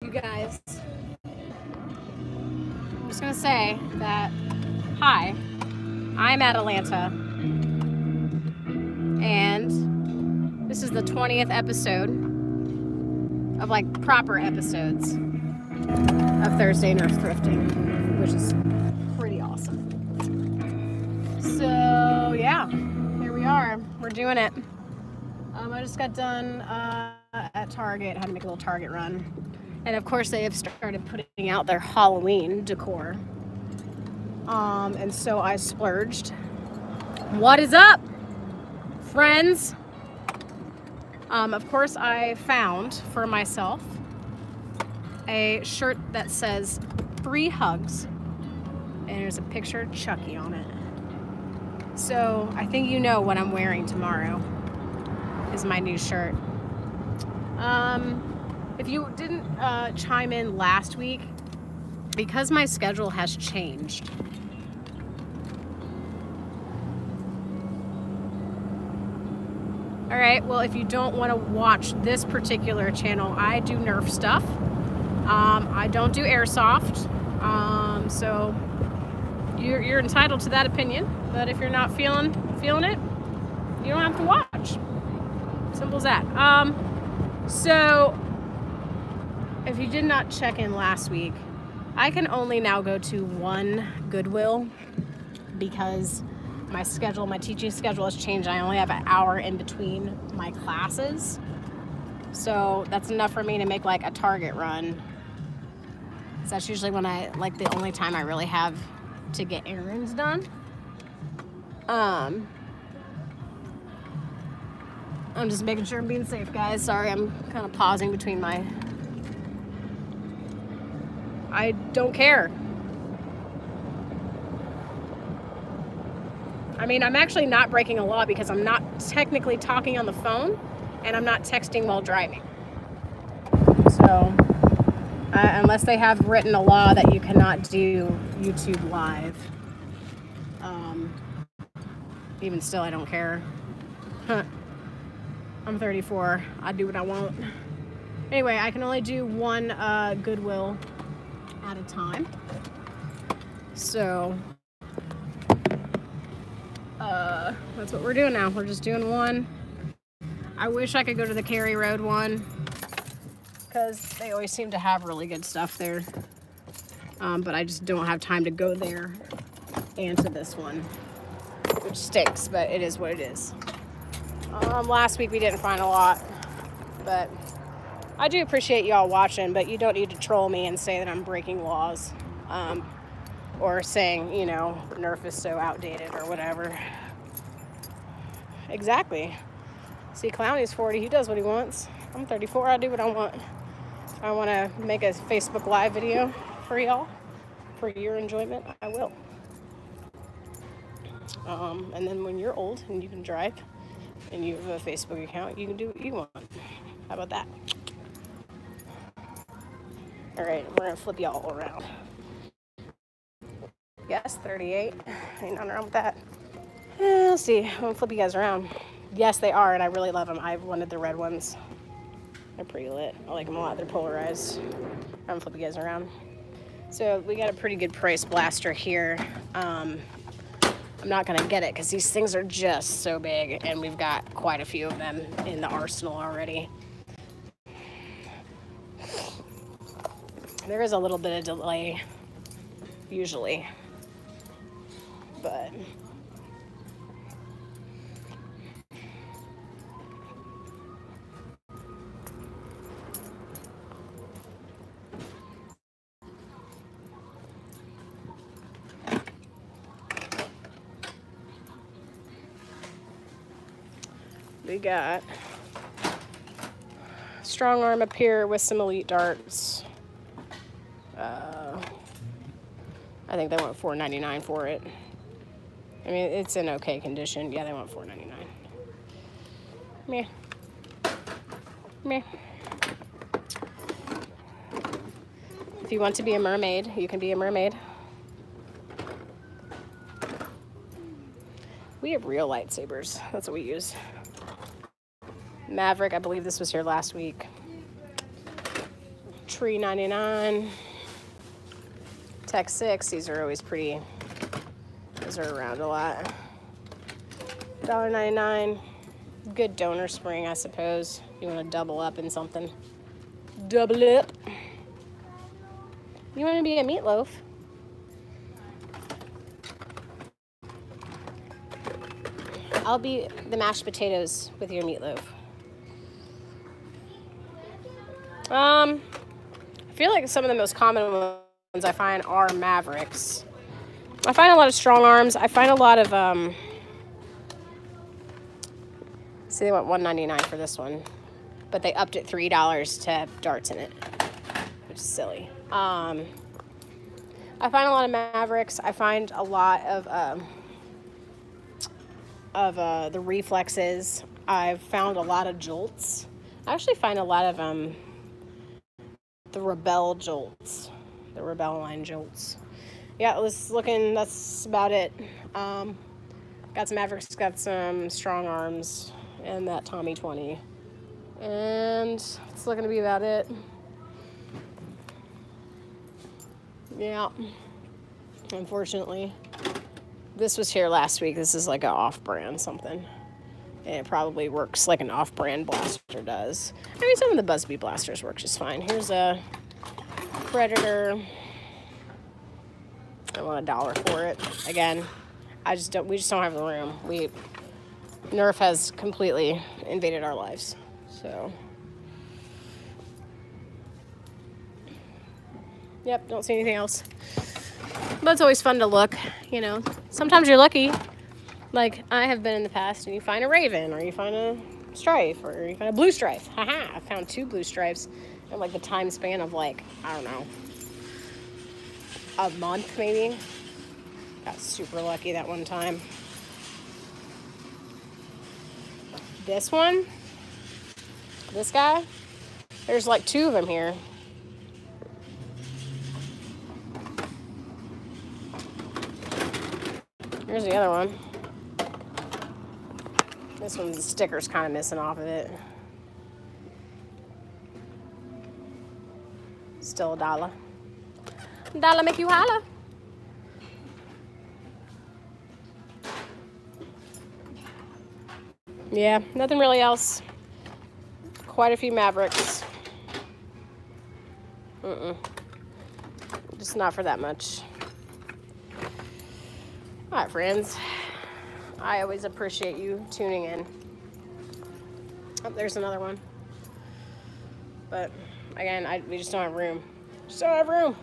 You guys, I'm just gonna say that, hi, I'm at Atlanta, and this is the 20th episode of like proper episodes of Thursday Nerf Thrifting, which is pretty awesome. So yeah, here we are. We're doing it. I just got done at Target. Had to make a little Target run, and of course they have started putting out their Halloween decor. And so I splurged. What is up, friends? Of course I found for myself a shirt that says free hugs, and there's a picture of Chucky on it. So I think you know what I'm wearing tomorrow is my new shirt. If you didn't chime in last week, because my schedule has changed, all right, well, if you don't want to watch this particular channel, I do Nerf stuff. I don't do airsoft, so you're entitled to that opinion. But if you're not feeling it, you don't have to watch. Simple as that. So if you did not check in last week, I can only now go to one Goodwill because my teaching schedule has changed. I only have an hour in between my classes. So that's enough for me to make like a Target run. So that's usually when the only time I really have to get errands done. I'm just making sure I'm being safe, guys. Sorry, I'm kind of pausing between I don't care. I mean, I'm actually not breaking a law because I'm not technically talking on the phone and I'm not texting while driving. So, unless they have written a law that you cannot do YouTube Live. Even still, I don't care. I'm 34. I do what I want. Anyway, I can only do one Goodwill at a time. So that's what we're doing now. We're just doing one. I wish I could go to the Cary Road one because they always seem to have really good stuff there. But I just don't have time to go there and to this one, which stinks, but it is what it is. Last week we didn't find a lot, but I do appreciate y'all watching, but you don't need to troll me and say that I'm breaking laws, or saying, Nerf is so outdated or whatever. Exactly. See, Clowny's 40, he does what he wants. I'm 34, I do what I want. If I want to make a Facebook Live video for y'all, for your enjoyment, I will. And then when you're old and you can drive and you have a Facebook account, you can do what you want. How about that? All right, we're gonna flip y'all around. Yes, 38. Ain't nothing wrong with that. Let's see. I'm gonna flip you guys around. Yes, they are, and I really love them. I've wanted the red ones. They're pretty lit. I like them a lot. They're polarized. I'm gonna flip you guys around. So we got a pretty good price blaster here. I'm not gonna get it because these things are just so big, and we've got quite a few of them in the arsenal already. There is a little bit of delay, usually, but we got strong arm up here with some elite darts. I think they want $4.99 for it. I mean, it's in okay condition. Yeah, they want $4.99. Meh. Meh. If you want to be a mermaid, you can be a mermaid. We have real lightsabers. That's what we use. Maverick, I believe this was here last week. $3.99. Tech 6, these are always pretty. Those are around a lot. $1.99. Good donor spring, I suppose. You want to double up in something. Double up. You want to be a meatloaf? I'll be the mashed potatoes with your meatloaf. I feel like some of the most common ones I find are Mavericks. I find a lot of strong arms. I find a lot of, see, they want $1.99 for this one, but they upped it $3 to have darts in it, which is silly. I find a lot of Mavericks. I find a lot of the reflexes. I've found a lot of jolts. I actually find a lot of the Rebel jolts, the Rebel line jolts. Yeah, that's about it. Got some Mavericks, got some strong arms, and that Tommy 20. And it's looking to be about it. Yeah. Unfortunately. This was here last week. This is like an off-brand something. And it probably works like an off-brand blaster does. I mean, some of the Busby blasters work just fine. Here's a Predator. I want $1 for it. Again, we just don't have the room. Nerf has completely invaded our lives. So, yep, don't see anything else. But it's always fun to look, you know. Sometimes you're lucky, like I have been in the past, and you find a Raven, or you find a Strife, or you find a Blue Strife. Haha, I found 2 Blue Stripes in like the time span of like, I don't know, a month maybe. Got super lucky that one time. This one, this guy, there's like 2 of them here. Here's the other one. This one's the sticker's kind of missing off of it. Still $1. $1 make you holla. Yeah, nothing really else. Quite a few Mavericks. Just not for that much. All right, friends. I always appreciate you tuning in. Oh, there's another one. But again, we just don't have room. Just don't have room.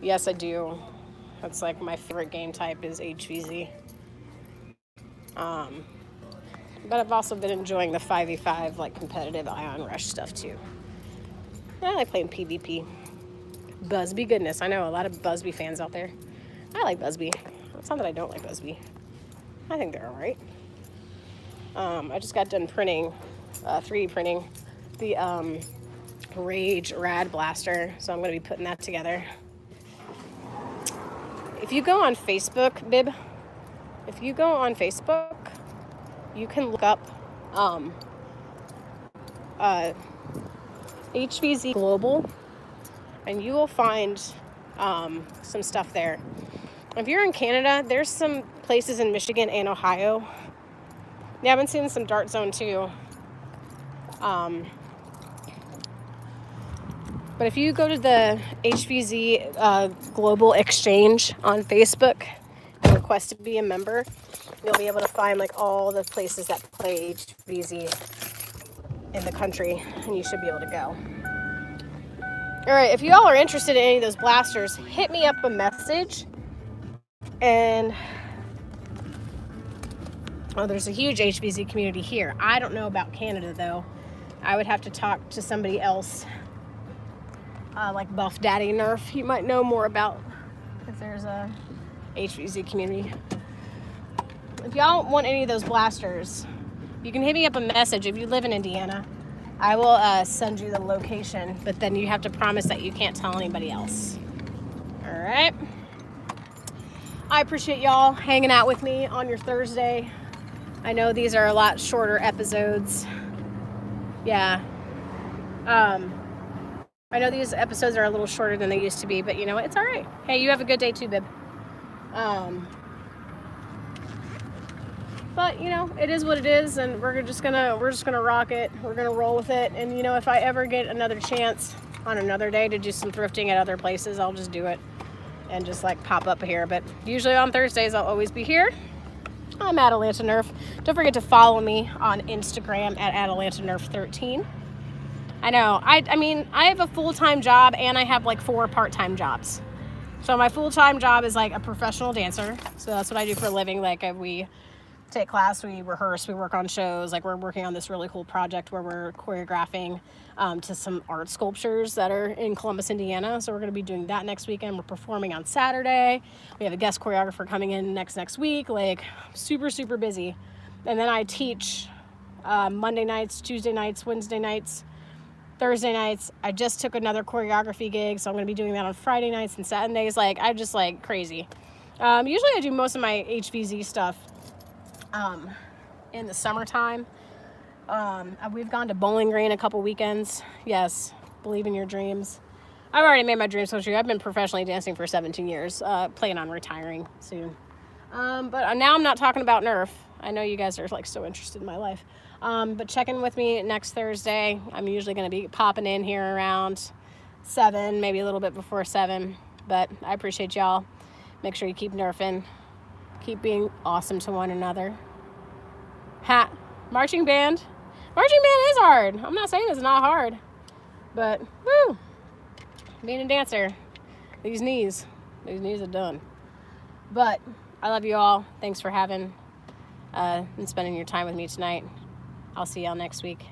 Yes, I do. That's like my favorite game type is HVZ. But I've also been enjoying the 5v5 like competitive Ion Rush stuff too. I like playing PvP. Busby goodness. I know a lot of Busby fans out there. I like Busby. It's not that I don't like Busby. I think they're alright. I just got done printing, 3D printing the Rage Rad Blaster, so I'm going to be putting that together. If you go on Facebook, Bib, if you go on Facebook, you can look up HVZ Global, and you will find some stuff there. If you're in Canada, there's some places in Michigan and Ohio. Yeah, I've been seeing some Dart Zone too. But if you go to the HVZ Global Exchange on Facebook and request to be a member, you'll be able to find like all the places that play HVZ in the country, and you should be able to go. All right, if you all are interested in any of those blasters, hit me up a message. And there's a huge HVZ community here. I don't know about Canada though. I would have to talk to somebody else, like Buff Daddy Nerf. He might know more about if there's a HVZ community. If y'all want any of those blasters, you can hit me up a message. If you live in Indiana, I will send you the location, but then you have to promise that you can't tell anybody else. All right. I appreciate y'all hanging out with me on your Thursday. I know these are a lot shorter episodes. Yeah, I know these episodes are a little shorter than they used to be, but you know what? It's all right. Hey, you have a good day too, babe. But you know, it is what it is, and we're just gonna rock it. We're gonna roll with it. And you know, if I ever get another chance on another day to do some thrifting at other places, I'll just do it and just like pop up here. But usually on Thursdays, I'll always be here. I'm at Atlanta Nerf. Don't forget to follow me on Instagram at Atlanta Nerf 13. I know. I mean, I have a full-time job and I have like 4 part-time jobs. So my full-time job is like a professional dancer. So that's what I do for a living. Like we take class, we rehearse, we work on shows. Like we're working on this really cool project where we're choreographing to some art sculptures that are in Columbus, Indiana. So we're going to be doing that next weekend. We're performing on Saturday. We have a guest choreographer coming in next week. Like super, super busy. And then I teach Monday nights, Tuesday nights, Wednesday nights, Thursday nights. I just took another choreography gig, so I'm going to be doing that on Friday nights and Saturdays. Like I just like crazy. Usually I do most of my HVZ stuff in the summertime. We've gone to Bowling Green a couple weekends. Yes, believe in your dreams. I've already made my dreams come true. I've been professionally dancing for 17 years, planning on retiring soon. But now I'm not talking about Nerf. I know you guys are like so interested in my life. But check in with me next Thursday. I'm usually going to be popping in here around 7, maybe a little bit before 7. But I appreciate y'all. Make sure you keep nerfing. Keep being awesome to one another. Marching band. Marching band is hard. I'm not saying it's not hard. But, woo. Being a dancer. These knees are done. But, I love you all. Thanks for having and spending your time with me tonight. I'll see y'all next week.